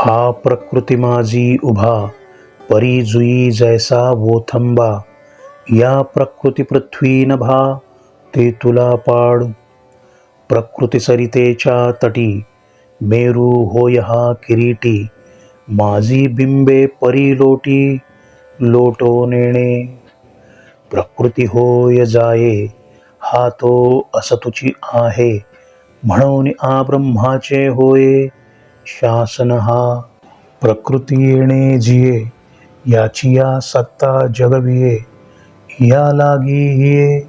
हा प्रकृती माझी उभा, परी जुई जैसा वोथंबा. या प्रकृती पृथ्वी नभा, ते तुला पाडू. प्रकृती सरितेच्या तटी, मेरू होय हा किरीटी. माझी बिंबे परी लोटी, लोटो नेणे. प्रकृती होय जाये, हा तो असतुची आहे. म्हणून आ ब्रह्माचे होय, शासन हा. प्रकृती येणे जिये, याची या सत्ता जगविये. या लागी हिये,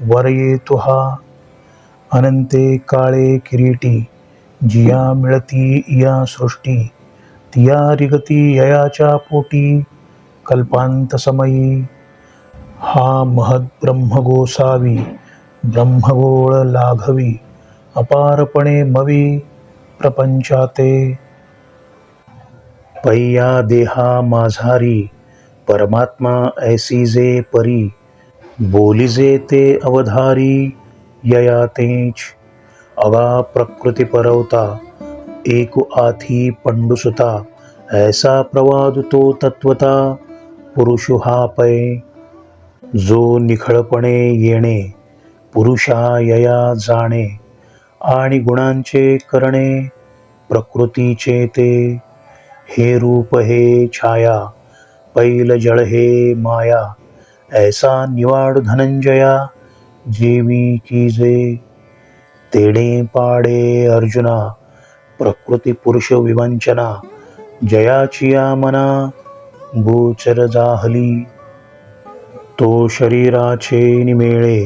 वर येतो हा. अनंते काळे किरीटी, जिया मिळती या सृष्टी. तिया रिगती ययाच्या पोटी, कल्पांत समयी. हा महद ब्रह्मगोसावी, ब्रह्मगोळ लाघवी. अपारपणे मवी, प्रपंचाते. पैया देहा माझारी, परमात्मा ऐसी जे परी. बोलिजे ते अवधारी, यया तेच. अगा प्रकृती परवता, एकु आथी पंडुसुता. ऐसा प्रवाद तो तत्वता, पुरुषु हा पै. जो निखळपणे येणे, पुरुषा यया जाणे. आणि गुणांचे करणे, प्रकृतीचे ते. हे रूप हे छाया, पैल जळ हे माया. ऐसा निवाड धनंजया, जेवी कीजे. तेणे पाडे अर्जुना, प्रकृती पुरुष विवंचना. जयाचिया मना, गोचर जाहली. तो शरीराचे निमेळे,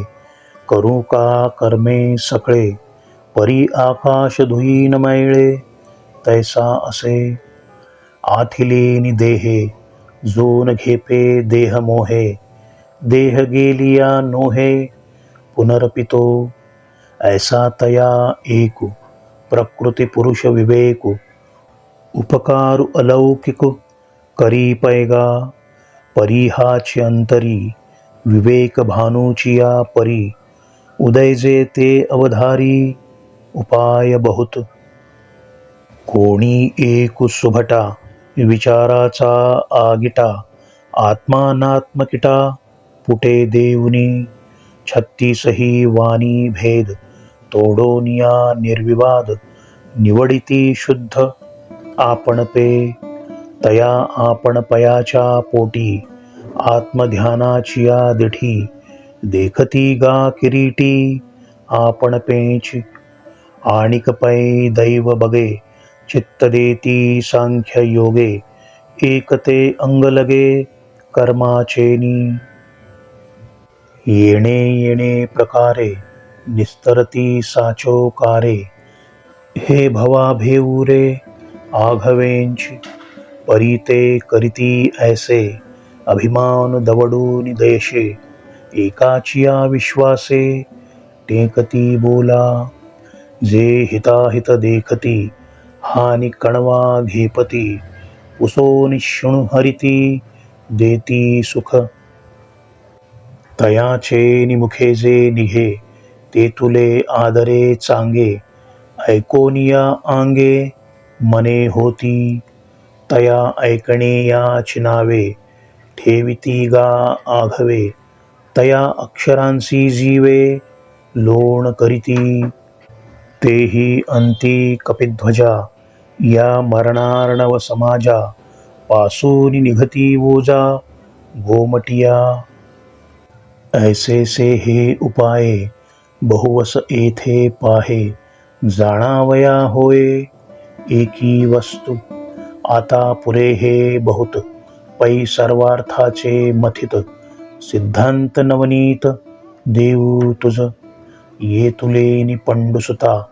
करू का कर्मे सकळे. परी आकाश धुई न मैळे, तैसा असे. आथिलेनि देहे, जो न घेपे देह मोहे. देह गेलिया नोहे, पुनरपितो. ऐसा तया एकु, प्रकृती पुरुष विवेकु. उपकारु अलौकिकु, करी पैगा. परी हाची अंतरी, विवेक भानुचिया परी. उदय जे ते अवधारी, उपाय बहुत. कोणी एकु सुभटा, विचाराचा आगिटा. आत्मानात्मकिटा, पुटे देऊनी. छत्तीसही वाणी भेद, तोडोनिया निर्विवाद. निवडिती शुद्ध, आपण पे. तया आपण पयाच्या पोटी, आत्मध्यानाचिया दिठी. देखती गा किरीटी, आपण पेच. आणिक पै दैव बगे, चित्त देती सांख्य योगे. एकते अंग लगे, कर्माचेनी. येणे येणे प्रकारे, निस्तरती साचो कारे. हे भवा भेऊ रे, आघवेंच. परी ते करीती ऐसे, अभिमान दवडून देशे. एकाचिया विश्वासे, टेकती बोला. जे हिताहित देखती, हानी कणवा घेपती. पुसोनी शृणु हरिती, देती सुख. तयाचे निमुखे जे निघे, ते तुले आदरे चांगे. ऐकोनिया आंगे, मने होती. तया ऐकणे या चिनावे, ठेविती गा आघवे. तया अक्षरांसी जीवे, लोण करीती. तेही अंती कपिध्वजा, या मरणार्णव समाजा. पासूनी निघती ओजा, गोमटिया. ऐसेसे हे उपाये, बहुवस येथे पाहे. जाणावया होय, एकी वस्तू. आता पुरे हे बहुत, पै सर्वार्थाचे मथित. सिद्धांत नवनीत, देऊ तुझ. ये तुलेनी पंडुसुता,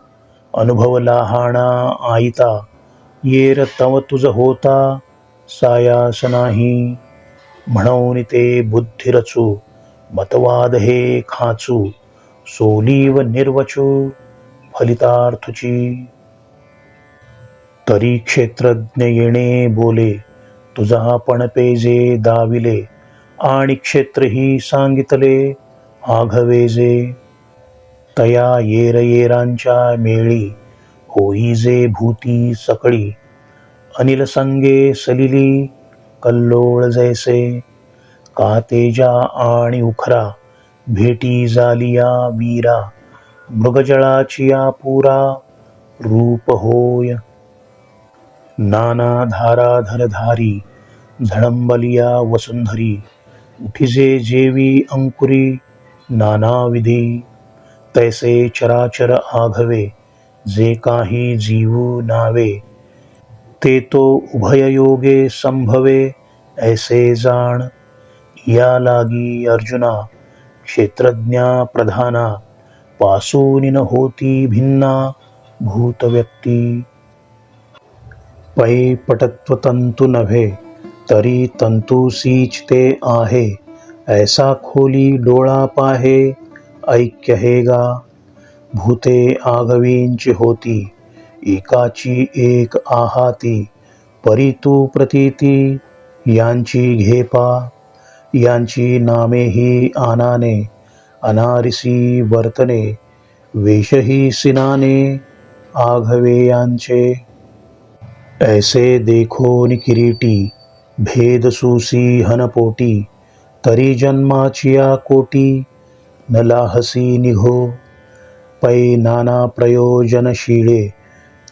अनुभव लहाणा आईता. येर तव तुझ होता, सायास नाही. म्हणून ते बुद्धी रचू, मतवाद हे खाचू. सोलीव निर्वचू, फलितार्थुची. तरी क्षेत्रज्ञ येणे बोले, तुझा पण पेजे दाविले. आणि क्षेत्रही सांगितले, आघवे जे. तया येर येरांच्या मेळी, होई जे भूती सकळी. अनिल संगे सलिली कल्लोळ जैसे, का तेजा आणि उखरा भेटी झालिया वीरा, मृगजळाचिया पुरा रूप होय. नाना धाराधर धारी झळंबलिया वसुंधरी, उठिजे जेवी अंकुरी नानाविधी, तैसे चराचर आघवे जे काही जीवू नावे, ते तो उभययोगे संभवे ऐसे जाण. या लागी अर्जुना क्षेत्रज्ञा प्रधाना, पासून न होती भिन्ना भूत व्यक्ती. पै पटत्व तंतु नव्हे तरी तंतुसीच ते आहे, ऐसा खोली डोळा पाहे ऐक्य हे गा. भूते आगवींची होती एकाची एक आहाती, परी तू प्रतीती यांची घेपा. यांची नामे ही आनाने अनारिसी वर्तने, वेशही सिनाने आघवे यांचे. ऐसे देखोन किरीटी भेद सुसी हनपोटी, तरी जन्माचिया कोटी न लाहसी निघो. पै नाना प्रयोजनशीळे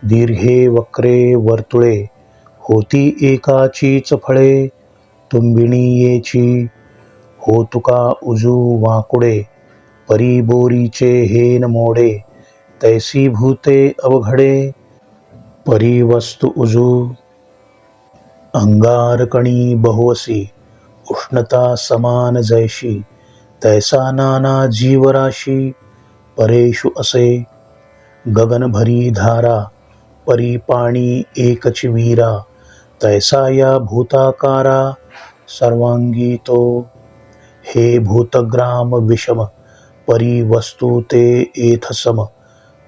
दीर्घे वक्रे वर्तुळे, होती एकाचीच फळे तुंबिणीयेची. हो तुका उजू वाकुडे परी बोरीचे हेन मोडे, तैसी भूते अवघडे परी वस्तु उजू. अंगारकणी बहुवसी उष्णता समान जैशी, तैसा नाना जीवराशी परेषु असे. गगनभरी धारा परी पाणी एकच वीरा, तैसा या भूताकारा सर्वांगी तो. हे भूतग्राम विषम परी वस्तु ते एथसम,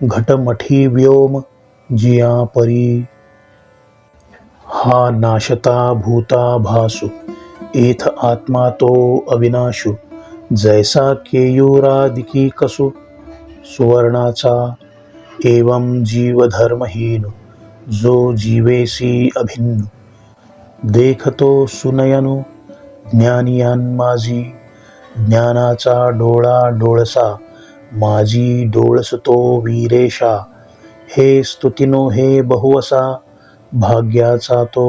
घटमठी व्योम जिया परी. हा नाशता भूता भासु एथ आत्मा तो अविनाशु, जैसा केयूरादिकी कसु सुवर्णाचा. एवं जीवधर्महीन जो जीवेसी अभिन्न, देखतो सुनयनु ज्ञानियांमाजी. ज्ञानाचा डोळा डोळसा माझी डोळसतो वीरेशा, हे स्तुतिनो हे बहुवसा भाग्याचा तो.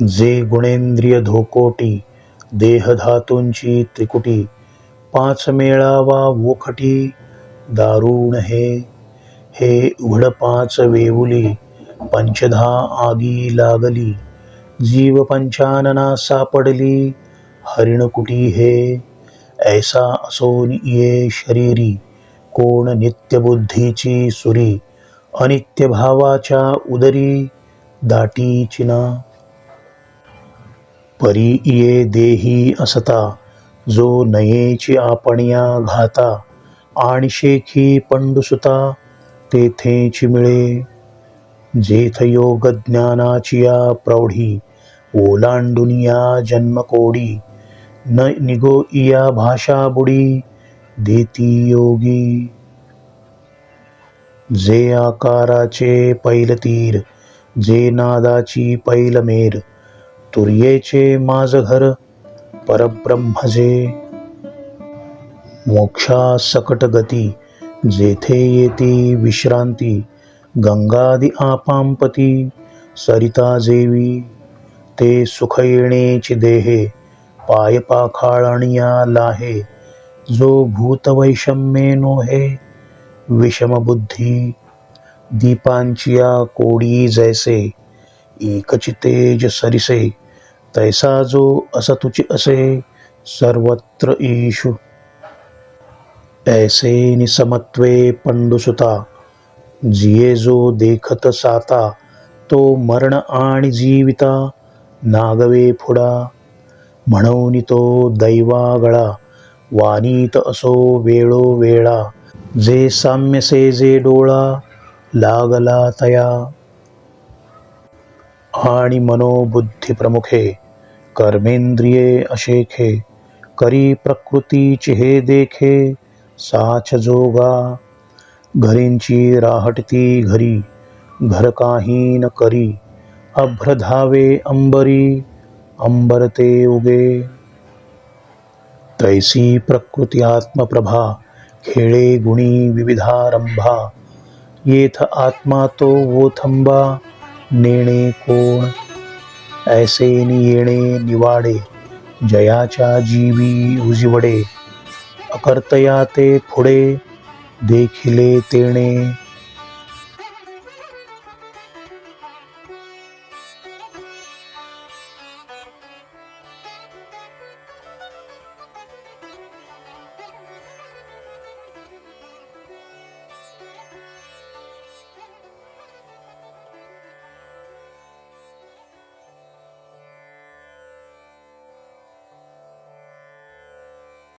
जे गुणेंद्रिय धोकोटी देहधातूंची त्रिकुटी, पाच मेळावा वोखटी दारुण हे. हे उघड पाच वेऊली पंचधा आगी लागली, जीव पंचानना सापडली हरिणकुटी हे. ऐसा असोन ये शरीरी कोण नित्यबुद्धीची सुरी, अनित्य भावाच्या उदरी दाटीचिना. परी ये देही असता जो नयेची आपणया घाता, आणि शेखी पंडुसुता तेथेची मिळे. जेथ योग ज्ञानाचिया प्रौढी ओलांडुनिया जन्मकोडी, न निगो इया भाषा बुडी देती योगी. जे आकाराचे पैलतीर जे नादाची पैलमेर, तुर्येचे माझ घर परब्रह्म जे. मोक्षा सकट गती जेथे येती विश्रांती, गंगादि आपांपती सरिता जेवी. ते सुख येणेची देहे पाय पाखाळणिया लाहे, जो भूत वैषम्ये नोहे विषमबुद्धी. दीपांचिया कोडी जैसे एकची तेज सरिसे, तैसा जो असतुची असे सर्वत्र ईशु. ऐसे निसमत्वे पंडुसुता जिये जो देखत साता, तो मरण आणि जीविता नागवे फुडा. म्हणून तो दैवागळा वानीत असो वेळोवेळा, जे साम्यसे जे डोळा लागला तया. आणि मनोबुद्धी प्रमुखे कर्मेंद्रिये अशेखे, करी प्रकृतीची हे देखे साच जोगा. घरींची राहटती घरी घर काही न करी, अभ्र धावे अंबरी, अंबर ते उगे. तैसी प्रकृती आत्मप्रभा, खेळे गुणी विविधारंभा. येथ आत्मा तो वो थंबा, नेणे कोण. ऐसे येणे निवाडे, जयाच्या जीवी उजिवडे. अकर्तया ते पुढे, देखिले तेणे